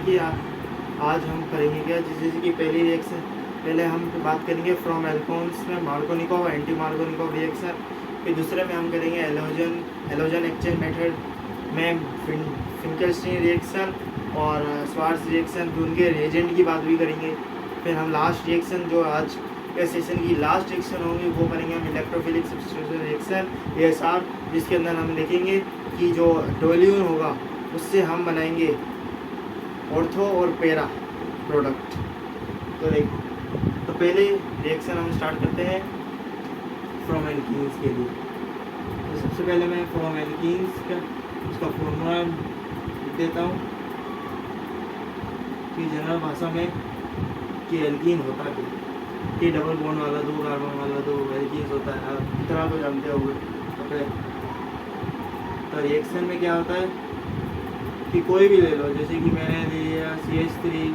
कि आज हम करेंगे क्या, जैसे कि पहले हम बात करेंगे फ्रॉम एल्कोन्स में मार्कोनिकोव एंटी मार्कोनिकोव रिएक्शन। फिर दूसरे में हम करेंगे हेलोजन एक्सचेंज मेथड में फिंकेल्स्टीन रिएक्शन और स्वार्ट्ज रिएक्शन, फिर उनके रिएजेंट की बात भी करेंगे। फिर हम लास्ट रिएक्शन जो आज के सेशन की लास्ट रिएक्शन होगी वो करेंगे हम इलेक्ट्रोफिलिक सब्स्टिट्यूशन रिएक्शन ESR, जिसके अंदर हम देखेंगे कि जो टोल्यून होगा उससे हम बनाएंगे ऑर्थो और पैरा प्रोडक्ट। तो पहले रिएक्शन हम स्टार्ट करते हैं फ्रॉम एल्कीन्स के लिए। तो सबसे पहले मैं फ्रॉम एल्कीन्स का उसका फॉर्मूला लिख देता हूँ कि जनरल भाषा में कि एल्कीन होता क्या, कि डबल बॉन्ड वाला 2 कार्बन वाला 2 एल्कीन्स होता है। आप इतना तो जानते होंगे। तो रिएक्शन में क्या होता है कि कोई भी ले लो, जैसे कि मैंने ले लिया CH3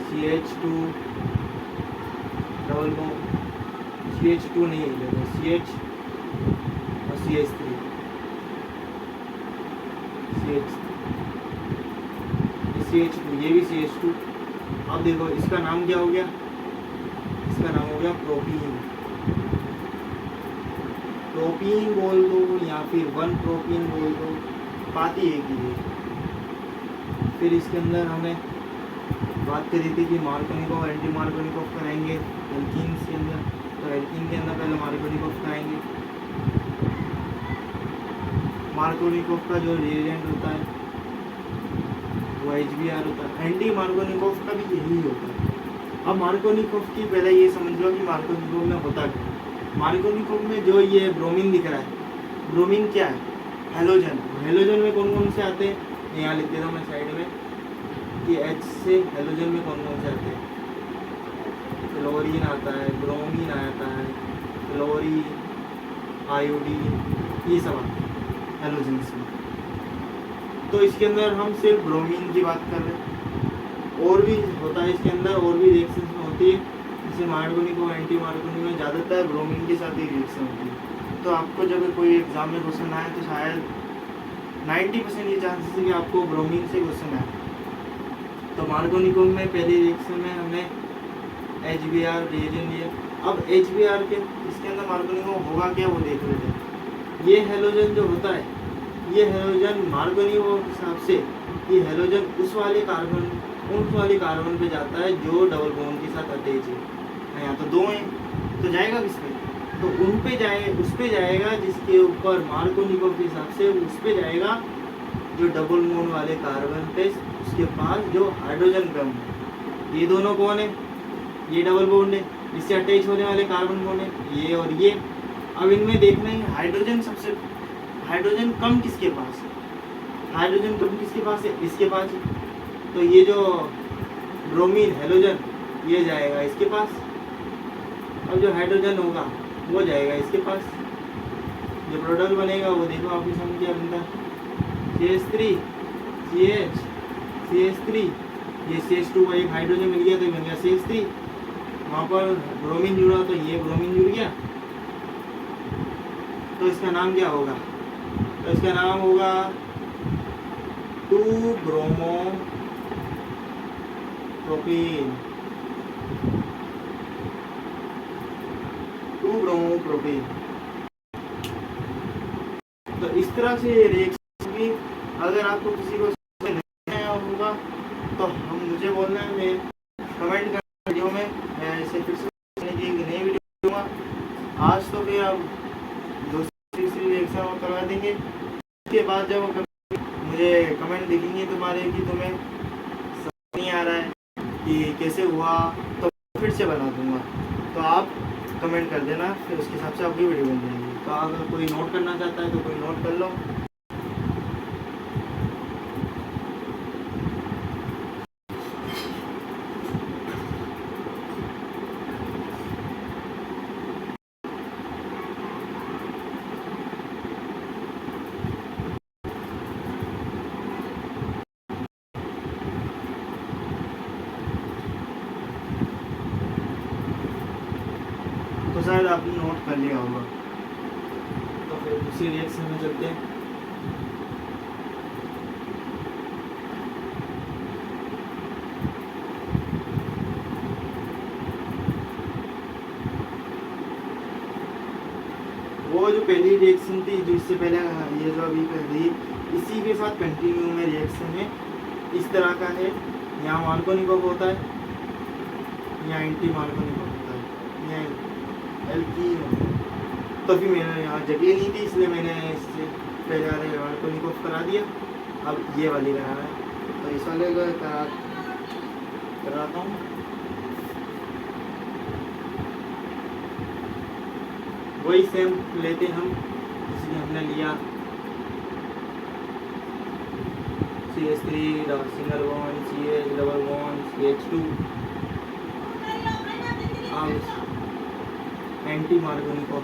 CH2 double bond, CH2 नहीं ले लो, CH और CH3 CH2, ये भी CH2। अब देखो इसका नाम क्या हो गया, इसका नाम हो गया प्रोपीन। प्रोपीन बोल दो या फिर 1 प्रोपीन बोल दो, बात ही एक ही है। फिर इसके अंदर हमने बात करी थी कि मार्कोनिकोव एंटी मार्कोनिकोव कराएंगे एल्कीन्स के अंदर। तो एल्कीन के अंदर पहले मार्कोनिकोव कराएंगे। मार्कोनिकोव का जो रिएजेंट होता है वो HBr होता है। एंटी मार्कोनिकोव का भी यही होता है। अब मार्कोनिकोव की पहले ये समझ लो कि मार्कोनिकोव में होता क्या है। मार्कोनिकोव में जो ये ब्रोमीन दिख रहा है, ब्रोमीन क्या है, हेलोजन। हेलोजन में कौन कौन से आते हैं, यहाँ लिख देता हूँ मैं साइड में कि H से हेलोजन में कौन कौन से आते हैं। क्लोरीन आता है, ब्रोमीन आता है, क्लोरीन, आयोडीन, ये सब आते हैं हेलोजन्स में। तो इसके अंदर हम सिर्फ ब्रोमीन की बात कर रहे हैं। और भी होता है इसके अंदर, और भी रिएक्शन होती है, जैसे मार्कोनिकोव एंटी मार्कोनिकोव में ज़्यादातर ब्रोमीन के साथ ही रिएक्शन होती है। तो आपको जब कोई एग्जाम में क्वेश्चन आए तो शायद 90% ये चांसेस है कि आपको ब्रोमीन से क्वेश्चन आए। तो मार्कोनिकोव में पहले रिएक्शन में हमने HBr रिएजेंट लिया। अब HBr के इसके अंदर मार्कोनिकोव होगा क्या वो देख लेते हैं। ये हेलोजन जो होता है, ये हेलोजन मार्कोनिकोव के हिसाब से ये हेलोजन उस वाले कार्बन पे जाता है जो डबल बॉन्ड के साथ अटैच है। यहाँ तो 2 हैं, तो जाएगा किस पे, तो उस पे जाएगा जिसके ऊपर मार्कोनिकोव के हिसाब से उस पे जाएगा जो डबल बॉन्ड वाले कार्बन पे, उसके पास जो हाइड्रोजन कम है। ये दोनों कौन है, ये डबल बॉन्ड है, इससे अटैच होने वाले कार्बन कौन है, ये और ये। अब इनमें देखना है हाइड्रोजन कम किसके पास है, हाइड्रोजन कम किसके पास है, इसके पास है। तो ये जो ब्रोमीन हेलोजन ये जाएगा इसके पास, अब जो हाइड्रोजन होगा वो जाएगा इसके पास। जो प्रोडक्ट बनेगा वो देखो आपने समझ क्या बनता है, CH3 CH CH3, ये CH2 का एक हाइड्रोजन मिल गया तो बन गया CH3। वहाँ पर ब्रोमीन जुड़ा तो ये ब्रोमीन जुड़ गया। तो इसका नाम क्या होगा, तो इसका नाम होगा 2 ब्रोमो प्रोपीन, 2 ब्रोमो प्रोपीन। तो इस तरह से रिएक्शन भी, अगर आपको किसी को समझ नहीं आया होगा तो हम मुझे बोलना है, मैं कमेंट कर वीडियो में, मैं इसे फिर से नई वीडियो दूंगा। आज तो फिर अब दूसरी रिएक्शन और करवा देंगे। उसके बाद जब मुझे कमेंट दिखेंगे तुम्हारे कि तुम्हें समझ नहीं आ रहा है कि कैसे हुआ, तो फिर से बना दूंगा। तो आप कमेंट कर देना, फिर उसके हिसाब से आपकी वीडियो बन जाएगी। तो अगर कोई नोट करना चाहता है तो कोई नोट कर लो। तो शायद आपने नोट कर लिया होगा। तो फिर दूसरी रिएक्शन में चलते हैं। वो जो पहली रिएक्शन थी जिससे पहले ये जो अभी कर रही इसी के साथ कंटिन्यू में रिएक्शन है, इस तरह का है। यहाँ मार्कोनिकोव होता है, यहाँ एंटी मार्कोनिकोव होता है, यहाँ एल्कीन होता है। तो फिर मैंने यहाँ जगह नहीं थी इसलिए मैंने इससे पहले वाले मार्कोनिकोव करा दिया, अब ये वाली कराना है तो इस वाले को कराता हूँ। वही सेम लेते हम, इसलिए हमने लिया CH3 single bond, CH double bond, CH2। अब एंटी मार्कोनिकोव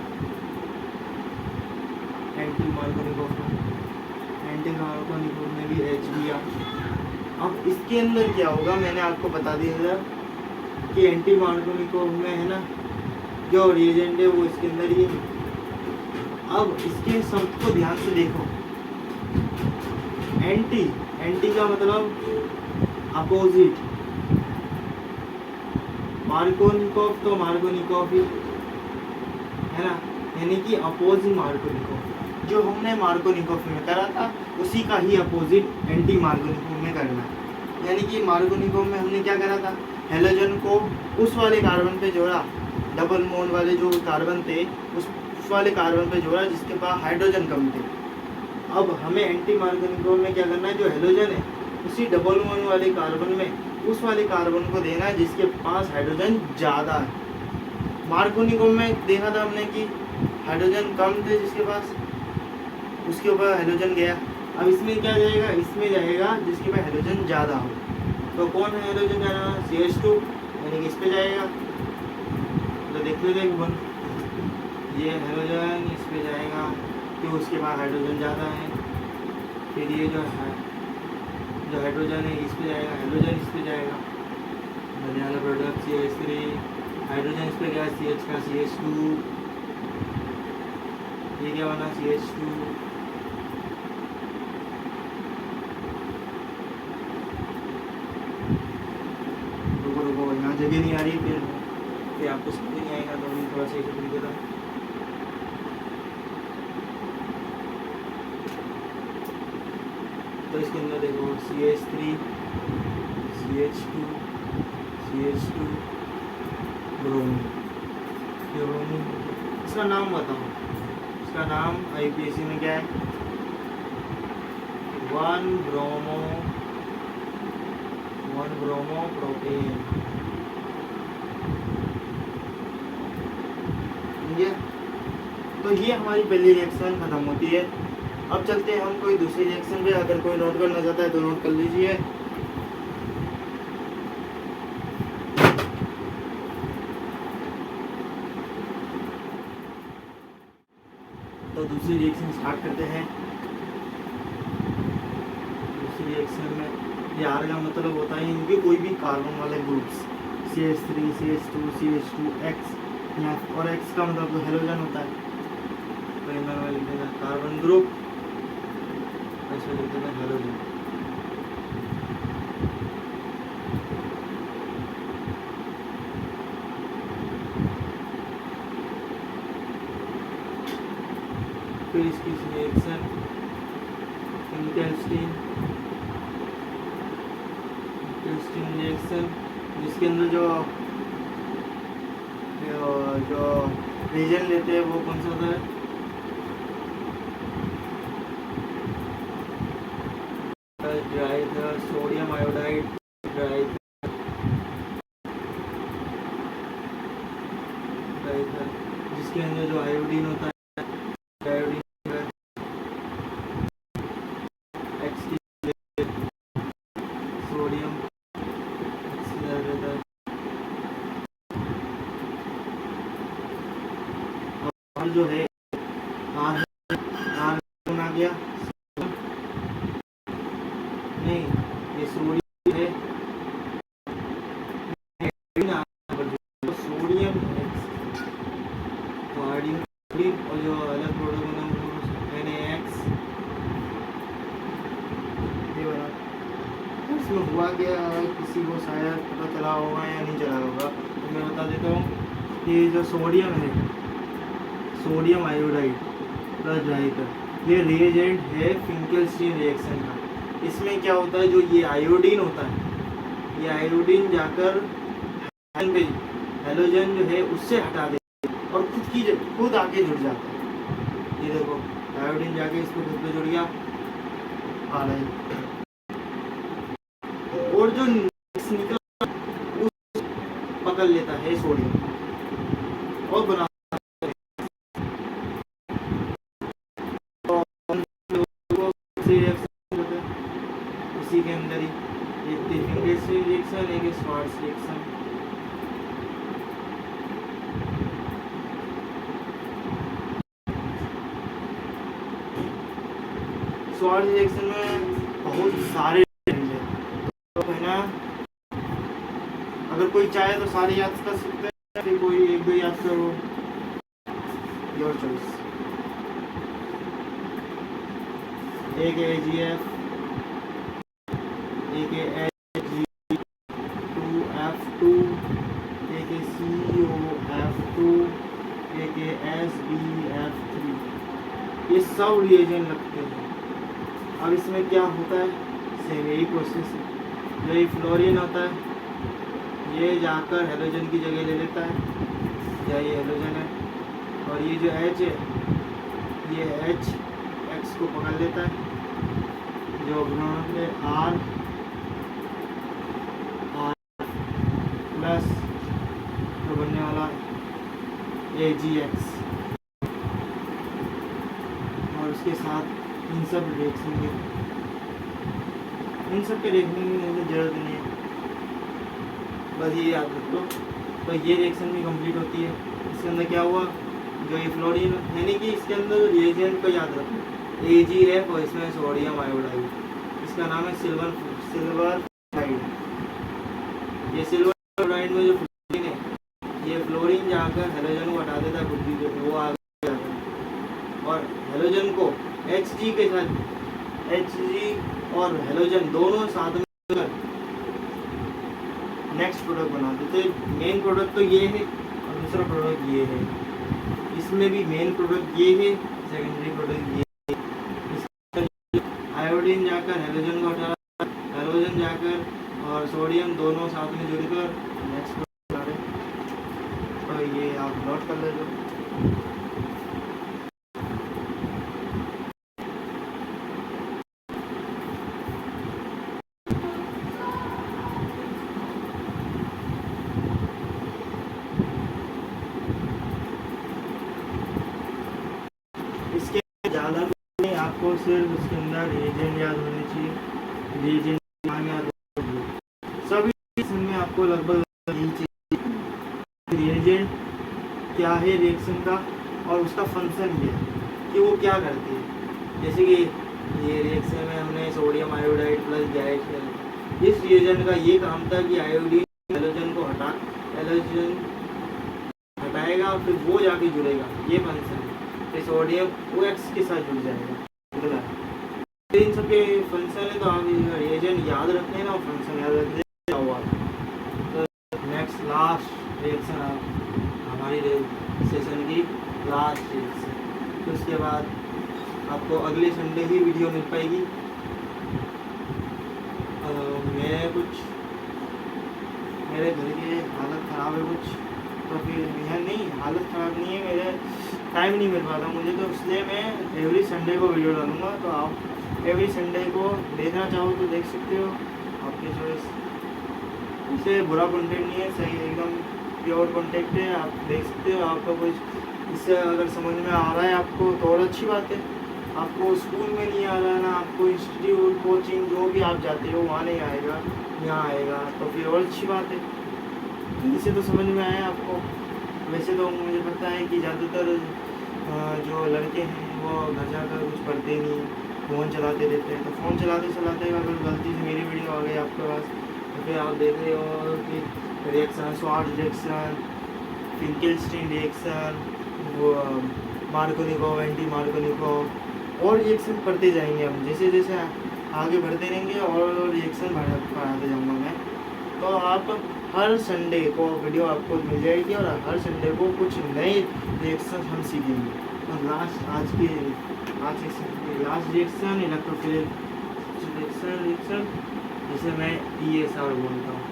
में भी HBr। अब इसके अंदर क्या होगा मैंने आपको बता दिया था कि एंटी मार्कोनिकोव में है ना जो रिएजेंट है वो इसके अंदर ही है। अब इसके शब्द को ध्यान से देखो, एंटी का मतलब अपोजिट, मार्कोनिकोव तो मार्कोनिकोव ही है ना, यानी कि अपोजिट मार्कोनिकोव जो हमने मार्कोनिकोव में करा था उसी का ही अपोजिट एंटी मार्कोनिकोव में करना है। यानी कि मार्कोनिकोव में हमने क्या करा था, हेलोजन को उस वाले कार्बन पे जोड़ा, डबल बॉन्ड वाले जो कार्बन थे उस वाले कार्बन पे जोड़ा जिसके पास हाइड्रोजन कम थे। अब हमें एंटी मार्कोनिकोव में क्या करना है, जो हेलोजन है उसी डबल बॉन्ड वाले कार्बन में उस वाले कार्बन को देना है जिसके पास हाइड्रोजन ज़्यादा है। मार्कोनिकोव में देखा था हमने कि हाइड्रोजन कम थे जिसके पास, उसके ऊपर हाइड्रोजन गया। अब इसमें क्या जाएगा, इसमें जाएगा जिसके पास हाइड्रोजन ज़्यादा हो। तो कौन है हाइड्रोजन ज़्यादा, CH2, यानी कि इस पे जाएगा। तो देख लेते हैं वन, ये हाइड्रोजन इस पे जाएगा क्योंकि उसके पास हाइड्रोजन ज़्यादा है। फिर ये जो हाइड्रोजन है इस पे जाएगा, हाइड्रोजन इस पे जाएगा, बनने वाला प्रोडक्ट CH3, हाइड्रोजन इस पे गया CH का CH2, ये क्या बना CH2, रुको यहाँ जगह नहीं आ रही, फिर आपको समझ नहीं आएगा तो मैं थोड़ा सा इसे लिख देता हूँ। तो इसके अंदर देखो CH3, CH2, CH2, ब्रोमीन। इसका नाम बताओ, इसका नाम IUPAC में क्या है, 1 ब्रोमो प्रोपेन। तो ये हमारी पहली रिएक्शन खत्म होती है। अब चलते हैं हम कोई दूसरी रिएक्शन पे, अगर कोई नोट करना चाहता है तो नोट कर लीजिए। तो दूसरी रिएक्शन स्टार्ट करते हैं। दूसरी रिएक्शन में ये R का मतलब होता है इनके कोई भी कार्बन वाले groups, CH3, CH2, CH2, X, और X का मतलब तो हेलोजन होता है। तो इनमें मैं लिख देगा कार्बन ग्रुप, ऐसे लिख देगा हेलोजन। फिर इसकी रिएक्शन इंटेस्टिन रिएक्शन, जिसके अंदर जो रीजन लेते हैं वो कौन सा होता है, ड्राइथर, सोडियम आयोडाइड, ड्राइथर, जिसके अंदर जो आयोडीन होता है, आयोडीन सोडियम और जो है आर आ गया, नहीं ये सोडियम है, सोडियम और जो अलग प्रोडक्ट बना NaX, ये बना। इसमें हुआ क्या, किसी को शायद पता चला होगा या नहीं चला होगा तो मैं बता देता हूँ कि जो सोडियम है, सोडियम आयोडाइड प्लस डाइटर। ये रिएजेंट है फिंकेल्स्टीन रिएक्शन का। इसमें क्या होता है, जो ये आयोडीन होता है, ये आयोडीन जाकर हेलोजन जो है उससे हटा देता है और खुद आके जुड़ जाता है। ये देखो आयोडीन जाके इसको खुद पे जुड़ गया आ रहा है, और जो निकला उस पकड़ लेता है सोडियम और बना इसी के अंदर ही एक फिंकेल्स्टीन रिएक्शन, एक श्वार्ट्ज रिएक्शन। श्वार्ट्ज रिएक्शन में बहुत सारे हैं, तो है ना, अगर कोई चाहे तो सारे याद कर सकते हैं, फिर कोई एक दो याद करो, योर चॉइस। एक है AgF, एक है Ag2F2, एक है COF2, एक है SbF3। ये सब रिएजेंट लगते हैं। अब इसमें क्या होता है, सेम यही प्रोसेस है। जो ये फ्लोरीन होता है ये जाकर हेलोजन की जगह ले लेता है, या ये हेलोजन है, और ये जो H है ये X को पकड़ लेता है, जो है R प्लस तो बनने वाला AgX, और उसके साथ इन सब रिएक्शन के, इन सब के देखने की मुझे ज़रूरत नहीं है, बस ये याद रख लो। तो ये रिएक्शन भी कंप्लीट होती है। इसके अंदर क्या हुआ, जो ये फ्लोरीन यानी कि इसके अंदर रिएजेंट को याद रखो, AgF और इसमें सोडियम आयोडाइड, इसका नाम है सिल्वर फ्लोराइड। ये सिल्वर फ्लोराइड में जो फ्लोरीन है, ये फ्लोरीन जाकर हेलोजन को हटा देता है, खुद भी वो आ जाता है, और हेलोजन को Hg के साथ, Hg और हेलोजन दोनों साथ में नेक्स्ट प्रोडक्ट बना देते। मेन प्रोडक्ट तो ये है और दूसरा प्रोडक्ट ये है। इसमें भी मेन प्रोडक्ट ये है, सेकेंडरी प्रोडक्ट ये है। इसमें आयोडीन जाकर हेलोजन को हटा, हेलोजन जाकर और सोडियम दोनों साथ में जुड़कर नेक्स्ट प्रोडक्ट बना रहे। तो ये आप नोट कर लेते। इसके ज़्यादा नहीं, आपको सिर्फ उसके अंदर रिएजेंट याद होने चाहिए, रिएजेंट नाम याद होने चाहिए। सभी रिएक्शन में आपको लगभग यही चाहिए, रिएजेंट क्या है रिएक्शन का और उसका फंक्शन क्या है कि वो क्या करती है। जैसे कि ये रिएक्शन में हमने सोडियम आयोडाइड प्लस गैस, इस रिएजेंट का ये काम था कि आयोडीन हेलोजन को हेलोजन हटाएगा और फिर वो जाके जुड़ेगा, ये फंक्शन है। फिर सोडियम वो X के साथ जुड़ जाएगा। इन सब के फंक्शन है, तो आप रिएजेंट याद रखते हैं ना, फंक्शन याद रखते हैं क्या हुआ। तो नेक्स्ट लास्ट रिएक्शन हमारी सेशन की लास्ट रिएक्शन, तो उसके बाद आपको अगले संडे ही वीडियो मिल पाएगी। मैं कुछ मेरे घर की हालत ख़राब है कुछ, तो फिर यह नहीं, हालत ख़राब नहीं है, मेरे टाइम नहीं मिल पाता मुझे, तो इसलिए मैं एवरी संडे को वीडियो डालूँगा। तो आप एवरी संडे को देखना चाहो तो देख सकते हो, आपकी चॉइस। इससे बुरा कंटेंट नहीं है, सही एकदम प्योर कंटेंट है, आप देख सकते हो। आपको कुछ इससे अगर समझ में आ रहा है आपको तो और अच्छी बात है। आपको स्कूल में नहीं आ रहा है ना, आपको इंस्टीट्यूट कोचिंग जो भी आप जाते हो वहाँ नहीं आएगा, यहाँ आएगा, तो फिर और अच्छी बात है। इससे तो समझ में आया आपको। वैसे तो मुझे पता है कि ज़्यादातर जो लड़के हैं वो घर जाकर कुछ पढ़ते नहीं, फ़ोन चलाते रहते हैं। तो फ़ोन चलाते चलाते अगर गलती से मेरी वीडियो आ गई आपके पास, तो फिर आप देख रहे हो कि रिएक्शन, श्वार्ट्ज रिएक्शन, फिंकेल्स्टीन रिएक्शन, वो मार्कोनिकोव, एंटी मार्कोनिकोव, और रिएक्शन पढ़ते जाएंगे हम। जैसे जैसे आगे बढ़ते रहेंगे और रिएक्शन बढ़ाते जाऊँगा मैं। तो आप हर संडे को वीडियो आपको मिल जाएगी और हर संडे को कुछ नए रिएक्शन हम सीखेंगे। और आज लास्ट रिएक्शन इलेक्ट्रोफिलिक्स, जिसे मैं ESR बोलता हूँ,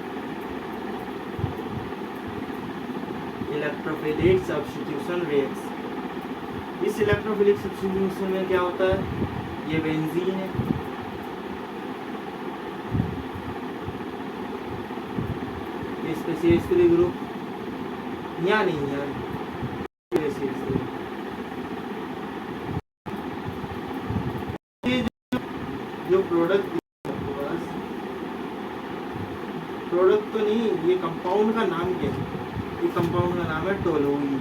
इलेक्ट्रोफिलिक सब्स्टिट्यूशन रिएक्शन। इस इलेक्ट्रोफिलिक सब्स्टिट्यूशन में क्या होता है, ये बेंजीन है, इस पे CH3 ग्रुप, या नहीं यार, जो प्रोडक्ट तो नहीं, ये कंपाउंड का नाम क्या है, ये कंपाउंड का नाम है टोलुइन।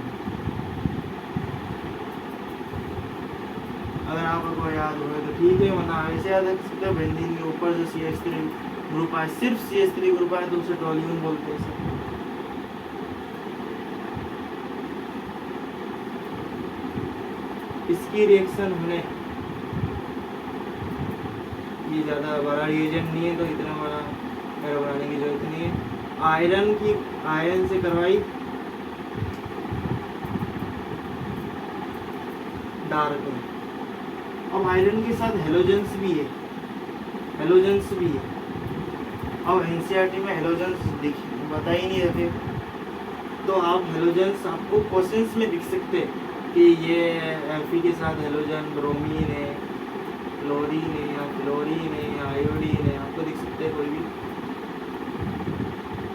अगर आपको याद हो तो ठीक है, वरना ऐसे याद रख सकते हो, बेंजीन के ऊपर जो CH3 ग्रुप आए, सिर्फ CH3 ग्रुप आए तो उसे टोलुइन बोलते हैं। इसकी रिएक्शन होने, ये ज़्यादा बड़ा रिएजेंट नहीं है तो इतना बड़ा बनाने की जरूरत नहीं है। आयरन से करवाई डार्क। अब आयरन के साथ हेलोजेंस भी है, अब NCERT में हेलोजेंस बता ही नहीं रहे, तो आप हेलोजेंस आपको क्वेश्चंस में दिख सकते हैं कि ये Fe के साथ हेलोजन ब्रोमीन है, क्लोरीन है, या फ्लोरीन है, या आयोडीन है, आपको दिख सकते हैं कोई भी।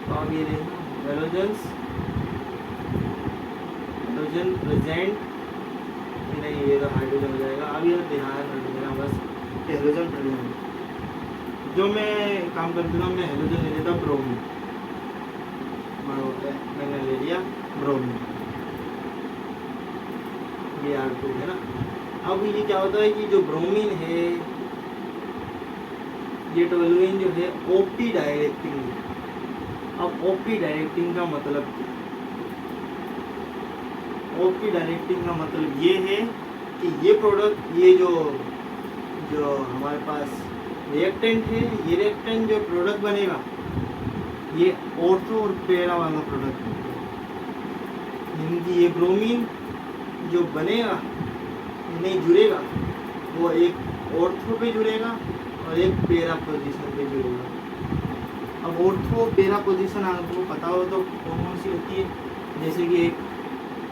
तो आप ये देखें हेलोजन प्रेजेंट नहीं, ये तो हाइड्रोजन हो जाएगा। अब ये ध्यान रख देना बस, हेलोजन प्रेजेंट। जो मैं काम करता हूँ, मैं हेलोजन ले लेता ब्रोमीन, मैंने ले लिया ब्रोमीन, Br2 है ना। अब ये क्या होता है कि जो ब्रोमीन है, ये टोलुइन जो है OP डायरेक्टिंग है। अब OP डायरेक्टिंग का मतलब क्या? OP डायरेक्टिंग का मतलब ये है कि ये प्रोडक्ट, ये जो हमारे पास रिएक्टेंट है, ये रिएक्टेंट जो प्रोडक्ट बनेगा, ये ऑर्थो और पैरा वाला प्रोडक्ट है। यानी कि ये ब्रोमीन जो बनेगा, नहीं जुड़ेगा, वो एक ऑर्थो पे जुड़ेगा और एक पैरा पोजीशन पे जुड़ेगा। अब ऑर्थो पैरा पोजीशन आपको पता हो तो कौन सी होती है, जैसे कि एक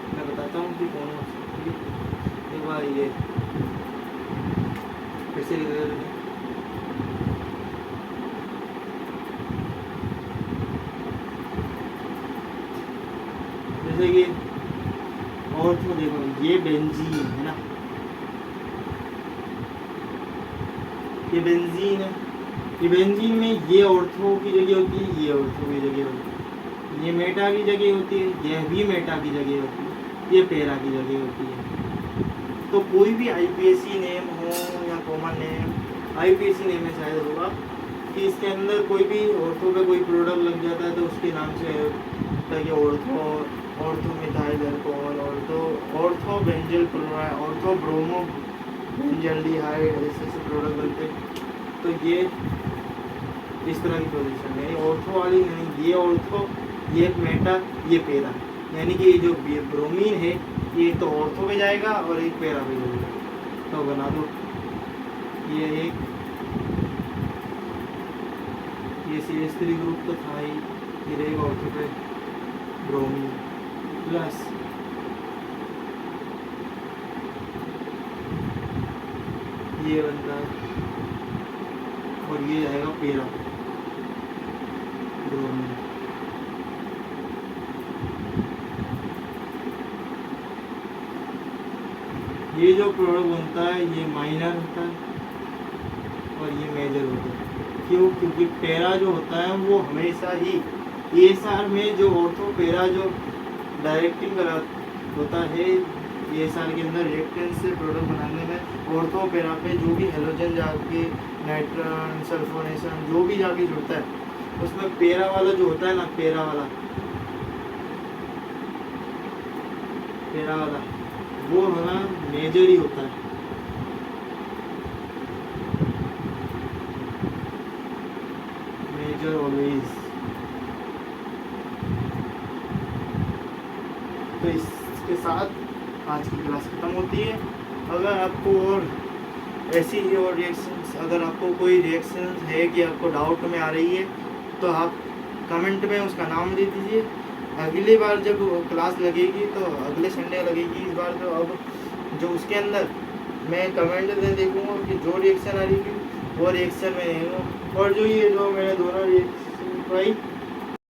मैं बताता हूँ कि कौन सी। एक बार ये फिर से जैसे कि ऑर्थो देखो, ये बेंजीन है ना, ये बेंजीन है, ये बेंजीन में ये ऑर्थो की जगह होती है, ये ऑर्थो की जगह होती है, ये मेटा की जगह होती है, यह भी मेटा की जगह होती है, ये पैरा की जगह होती है। तो कोई भी IPSC नेम हो या कॉमन नेम, IPSC नेम में शायद होगा कि इसके अंदर कोई भी ऑर्थो पे कोई प्रोडक्ट लग जाता है तो उसके नाम से होता है कि ortho methyl alcohol, ortho benzyl chloride, ortho bromo benzaldehyde, ऐसे प्रोडक्ट बनते। तो ये इस तरह की पोजीशन है ऑर्थो वाली, यानी ये ऑर्थो, ये मेटा, ये पैरा, यानी कि जो ब्रोमीन है ये तो ऑर्थो पे जाएगा और एक पैरा पे जाएगा। तो बना दो, ये एक, ये CH3 ग्रुप तो था ही, ये रहेगा ऑर्थो पे ब्रोमीन प्लस ये बनता है और ये जाएगा पैरा ब्रोमीन। ये जो प्रोडक्ट बनता है ये माइनर होता है और ये मेजर होता है। क्यों? क्योंकि पैरा जो होता है वो हमेशा ही ESR में जो ऑर्थो पैरा जो डायरेक्टिंग होता है, ESR के अंदर रिएक्टेंट से प्रोडक्ट बनाने में ऑर्थो पैरा पे जो भी हेलोजन जाके नाइट्रन सल्फोनेशन जो भी जाके जुड़ता है उसमें पैरा वाला जो होता है ना, पैरा वाला वो होना मेजर ही होता है। मेजर ऑलवेज तो इसके साथ आज की क्लास ख़त्म होती है। अगर आपको और ऐसी ही और रिएक्शंस, अगर आपको कोई रिएक्शंस है कि आपको डाउट में आ रही है तो आप कमेंट में उसका नाम दे दीजिए। अगली बार जब क्लास लगेगी तो अगले संडे लगेगी इस बार, तो अब जो उसके अंदर मैं कमेंट में देखूँगा कि जो रिएक्शन आ रही थी वो रिएक्शन में देखूँगा। और जो ये जो मैंने दोनों रिएक्शन पाई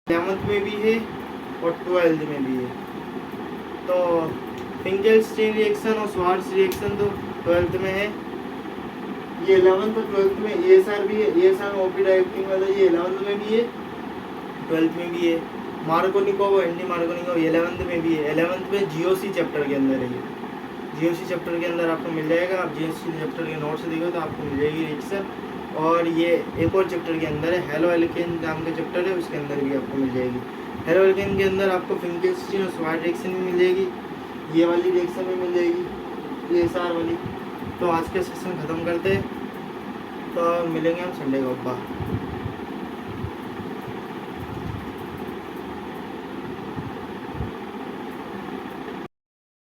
11th में भी है और 12th में भी है, तो फिंकेलस्टीन रिएक्शन और स्वार्ट्ज रिएक्शन तो 12th में है। ये 11th और 12th में ASR भी है, ASR ओपी डायरेक्टिंग वाला ये 11th में भी है, 12th में भी है। मार्कोनिकोव एंटी मार्कोनिकोव 11th में भी है। 11th में GOC चैप्टर के अंदर है। ये GOC चैप्टर के अंदर आपको मिल जाएगा। आप GOC चैप्टर के नोट्स देखो तो आपको मिल जाएगी रिएक्शन। और ये एक और चैप्टर के अंदर है, हेलो एल्केन नाम का चैप्टर है, उसके अंदर भी आपको मिल जाएगी। हेलो एल्केन के अंदर आपको फिंकेलस्टीन और स्वार्ट्ज रिएक्शन भी मिल जाएगी, ये वाली रिएक्शन भी मिल जाएगी, ASR वाली। तो आज का सेशन ख़त्म करते हैं, तो मिलेंगे हम संडे को। बाय।